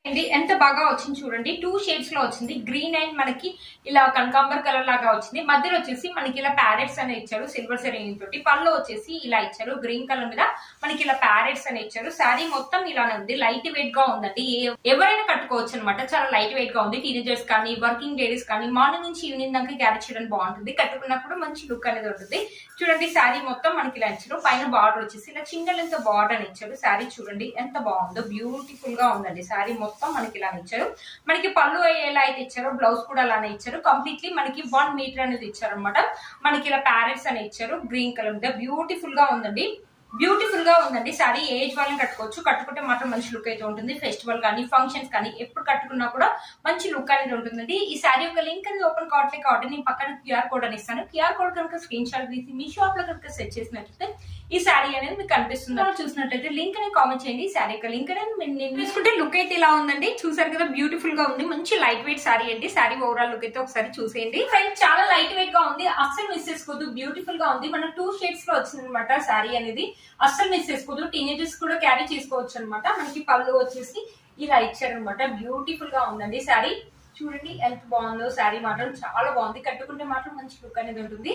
అండి ఎంత బాగా వచ్చింది చూడండి. 2 షేడ్స్ లో వచ్చింది. గ్రీన్ అండ్ మనకి ఇలా కనకాంబర్ కలర్ లాగా వచ్చింది. మధ్యలో వచ్చేసి మనకి ఇలా ప్యారెట్స్ అని ఇచ్చారు సిల్వర్ సెరీన్ తోటి. పళ్ళు వచ్చేసి ఇలా ఇచ్చారు గ్రీన్ కలర్ మీద మనకి ఇలా ప్యారెట్స్ అని ఇచ్చారు. శారీ మొత్తం ఇలానే ఉంది. లైట్ వెయిట్ గా ఉందండి. ఎవరైనా కట్టుకోవచ్చు అనమాట. చాలా లైట్ వెయిట్ గా ఉంది. టీనేజర్స్ కానీ వర్కింగ్ లేడీస్ కానీ మార్నింగ్ నుంచి ఈవినింగ్ దాకా క్యారీ చేయడానికి బాగుంటుంది. కట్టుకున్నప్పుడు మంచి లుక్ అనేది ఉంటుంది. చూడండి శారీ మొత్తం మనకి ఇలా ఇచ్చారు. పైన బార్డర్ వచ్చేసి ఇలా చిన్న లెంత్ బార్డర్ అని ఇచ్చారు. శారీ చూడండి ఎంత బాగుందో, బ్యూటిఫుల్ గా ఉందండి. శారీ మొత్తం మనకి ఇలా ఇచ్చారు. మనకి పళ్ళు ఎలా అయితే ఇచ్చారో బ్లౌజ్ కూడా అలానే ఇచ్చారు. కంప్లీట్లీ మనకి 1 మీటర్ అనేది ఇచ్చారు అనమాట. మనకి ఇలా ప్యారెట్స్ అని ఇచ్చారు గ్రీన్ కలర్ మీద. బ్యూటిఫుల్ గా ఉందండి. బ్యూటిఫుల్ గా ఉందండి. సారీ ఏజ్ వాళ్ళని కట్టుకోవచ్చు. కట్టుకుంటే మాత్రం మంచి లుక్ అయితే ఉంటుంది. ఫెస్టివల్ కానీ ఫంక్షన్స్ కానీ ఎప్పుడు కట్టుకున్నా కూడా మంచి లుక్ అనేది ఉంటుందండి. ఈ సారీ యొక్క లింక్ అనేది ఓపెన్ కావట్లే కాబట్టి నేను పక్కన క్యూఆర్ కోడ్ అని ఇస్తాను. క్యూఆర్ కోడ్ కనుక స్క్రీన్ షాట్ తీసి మీ షాప్ లో కనుక సెట్ చేసినట్లయితే ఈ సారీ అనేది మీకు కనిపిస్తుంది. చూసినట్లయితే లింక్ అనేది కామెంట్ చేయండి. ఈ సారీ యొక్క లింక్ అనేది నేను తీసుకుంటే లుక్ అయితే ఇలా ఉందండి. చూసారు కదా, బ్యూటిఫుల్ గా ఉంది. మంచి లైట్ వెయిట్ సారీ అండి. సారీ ఓవరాల్ లుక్ అయితే ఒకసారి చూసేయండి. ఫ్రెండ్స్ చాలా లైట్ వెయిట్ గా ఉంది. అస్సలు మిస్ చేసుకోవద్దు. బ్యూటిఫుల్ గా ఉంది. మన 2 షేడ్స్ లో వచ్చింది అనమాట సారీ అనేది. అస్సలు మిస్ చేసుకోవద్దు. టీనేజర్స్ కూడా క్యారీ చేసుకోవచ్చు అనమాట. మనకి పళ్ళు వచ్చేసి ఇలా ఇచ్చారనమాట. బ్యూటిఫుల్ గా ఉందండి సారీ. చూడండి ఎంత బాగుందో. సారీ మాత్రం చాలా బాగుంది. కట్టుకుంటే మాత్రం మంచి లుక్ అనేది ఉంటుంది.